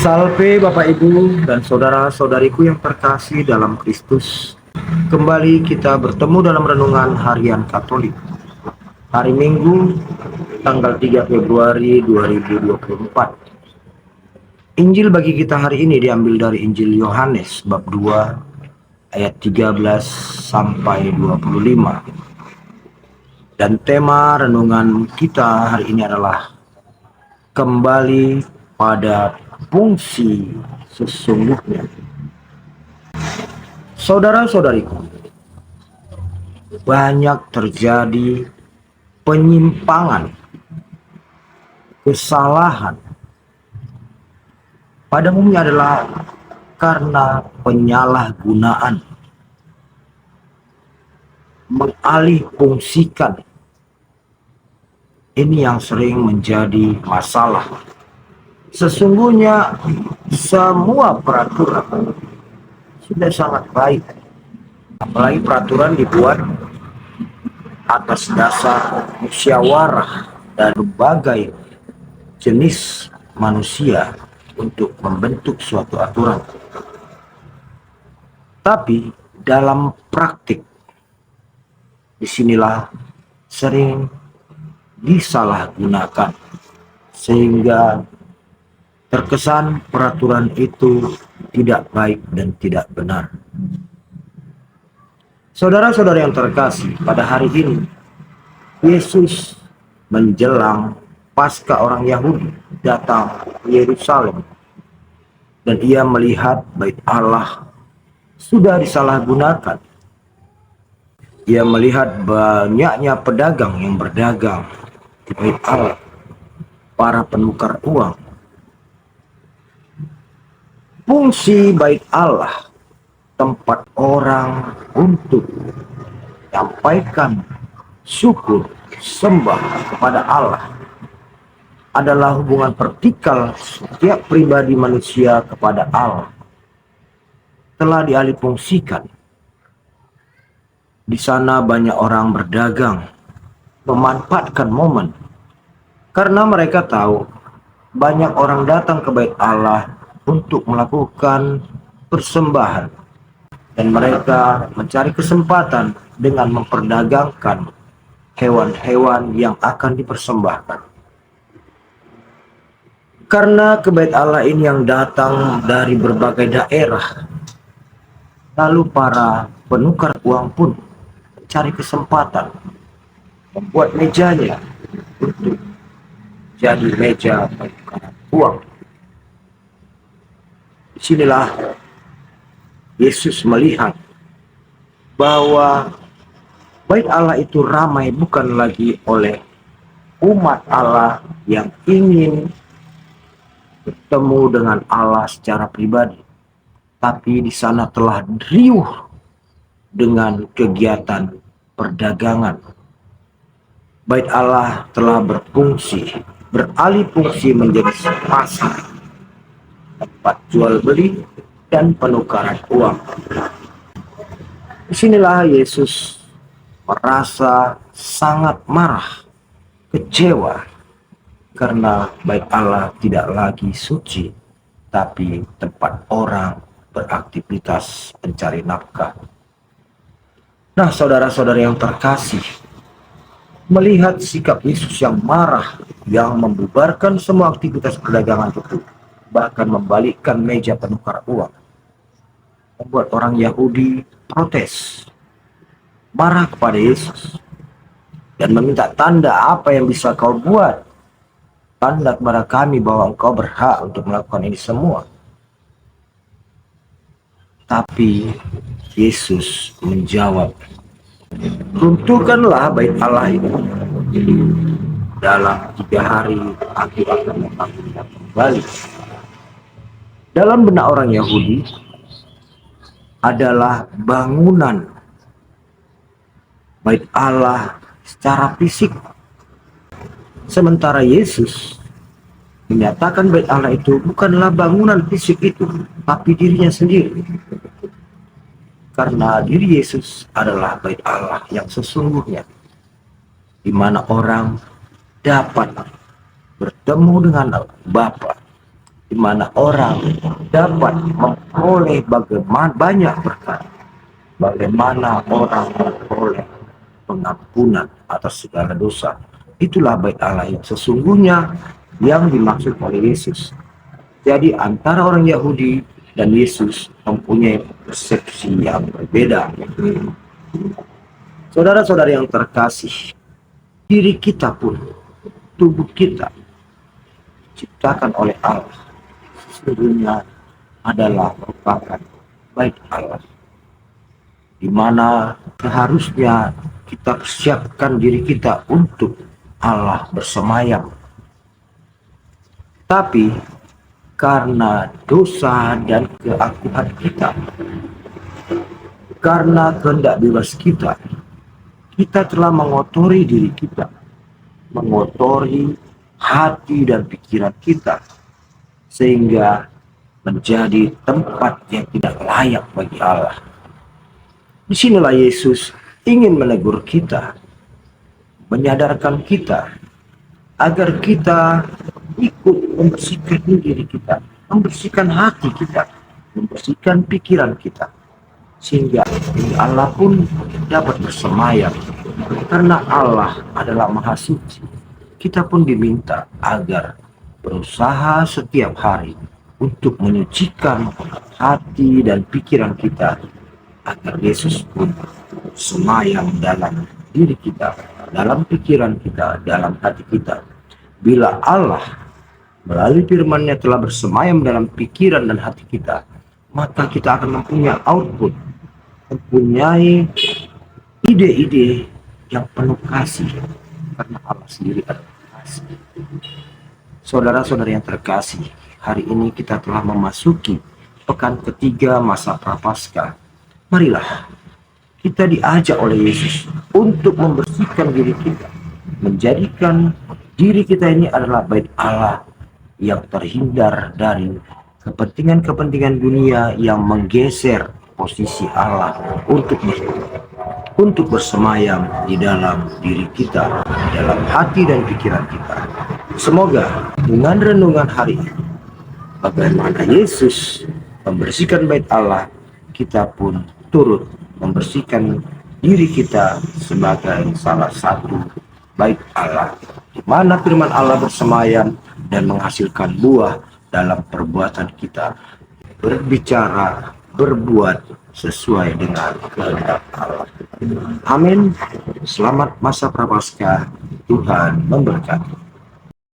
Salve Bapak Ibu dan saudara-saudariku yang terkasih dalam Kristus. Kembali kita bertemu dalam renungan harian Katolik. Hari Minggu tanggal 3 Februari 2024. Injil bagi kita hari ini diambil dari Injil Yohanes bab 2 ayat 13 sampai 25. Dan tema renungan kita hari ini adalah kembali pada fungsi sesungguhnya. Saudara-saudariku, banyak terjadi penyimpangan, kesalahan. Pada umumnya adalah karena penyalahgunaan, mengalihfungsikan. Ini yang sering menjadi masalah. Sesungguhnya semua peraturan sudah sangat baik. Apalagi peraturan dibuat atas dasar musyawarah dan berbagai jenis manusia untuk membentuk suatu aturan. Tapi dalam praktik, disinilah sering disalahgunakan sehingga terkesan peraturan itu tidak baik dan tidak benar. Saudara-saudara yang terkasih, pada hari ini Yesus menjelang Paskah orang Yahudi datang ke Yerusalem dan ia melihat bait Allah sudah disalahgunakan. Ia melihat banyaknya pedagang yang berdagang di bait Allah, para penukar uang. Fungsi bait Allah, tempat orang untuk menyampaikan syukur, sembah kepada Allah, adalah hubungan vertikal setiap pribadi manusia kepada Allah, telah dialihfungsikan. Di sana banyak orang berdagang, memanfaatkan momen, karena mereka tahu banyak orang datang ke bait Allah untuk melakukan persembahan, dan mereka mencari kesempatan dengan memperdagangkan hewan-hewan yang akan dipersembahkan. Karena ke bait Allah ini yang datang dari berbagai daerah, lalu para penukar uang pun mencari kesempatan membuat mejanya untuk jadi meja penukaran uang. Disinilah Yesus melihat bahwa bait Allah itu ramai bukan lagi oleh umat Allah yang ingin bertemu dengan Allah secara pribadi, tapi di sana telah riuh dengan kegiatan perdagangan. Bait Allah telah beralih fungsi menjadi pasar, tempat jual beli dan penukaran uang. Disinilah Yesus merasa sangat marah, kecewa, karena bait Allah tidak lagi suci, tapi tempat orang beraktivitas mencari nafkah. Nah, saudara-saudara yang terkasih, melihat sikap Yesus yang marah, yang membubarkan semua aktivitas perdagangan itu, bahkan membalikkan meja penukar uang, membuat orang Yahudi protes, marah kepada Yesus, dan meminta tanda, apa yang bisa kau buat? Tanda kepada kami bahwa engkau berhak untuk melakukan ini semua. Tapi Yesus menjawab, runtuhkanlah bait Allah itu. Dalam 3 hari aku akan membangunnya kembali. Dalam benak orang Yahudi adalah bangunan bait Allah secara fisik. Sementara Yesus menyatakan bait Allah itu bukanlah bangunan fisik itu, tapi dirinya sendiri. Karena diri Yesus adalah bait Allah yang sesungguhnya, di mana orang dapat bertemu dengan Bapa, di mana orang dapat memperoleh bagaimana banyak berkat, bagaimana orang memperoleh pengampunan atas segala dosa. Itulah bait Allah yang sesungguhnya yang dimaksud oleh Yesus. Jadi antara orang Yahudi dan Yesus mempunyai persepsi yang berbeda. Saudara-saudara yang terkasih, diri kita pun, tubuh kita diciptakan oleh Allah, sesungguhnya adalah merupakan bait Allah, di mana seharusnya kita persiapkan diri kita untuk Allah bersemayam. Tapi karena dosa dan keakuan kita, karena kehendak bebas kita, kita telah mengotori diri kita, mengotori hati dan pikiran kita, sehingga menjadi tempat yang tidak layak bagi Allah. Disinilah Yesus ingin menegur kita, menyadarkan kita, agar kita ikut membersihkan diri kita, membersihkan hati kita, membersihkan pikiran kita, sehingga Allah pun dapat bersemayam. Karena Allah adalah Maha Suci, kita pun diminta agar berusaha setiap hari untuk menyucikan hati dan pikiran kita, agar Yesus pun semayam dalam diri kita, dalam pikiran kita, dalam hati kita. Bila Allah melalui firman-Nya telah bersemayam dalam pikiran dan hati kita, maka kita akan mempunyai output, mempunyai ide-ide yang penuh kasih, karena Allah sendiri adalah kasih. Saudara-saudara yang terkasih, hari ini kita telah memasuki pekan ketiga masa Prapaskah. Marilah kita diajak oleh Yesus untuk membersihkan diri kita, menjadikan diri kita ini adalah bait Allah yang terhindar dari kepentingan-kepentingan dunia yang menggeser posisi Allah untuk bersemayam di dalam diri kita, dalam hati dan pikiran kita. Semoga dengan renungan hari ini, bagaimana Yesus membersihkan bait Allah, kita pun turut membersihkan diri kita sebagai salah satu bait Allah, di mana firman Allah bersemayam dan menghasilkan buah dalam perbuatan kita, berbicara, berbuat sesuai dengan kehendak Allah. Amin. Selamat masa Prapaskah. Tuhan memberkati.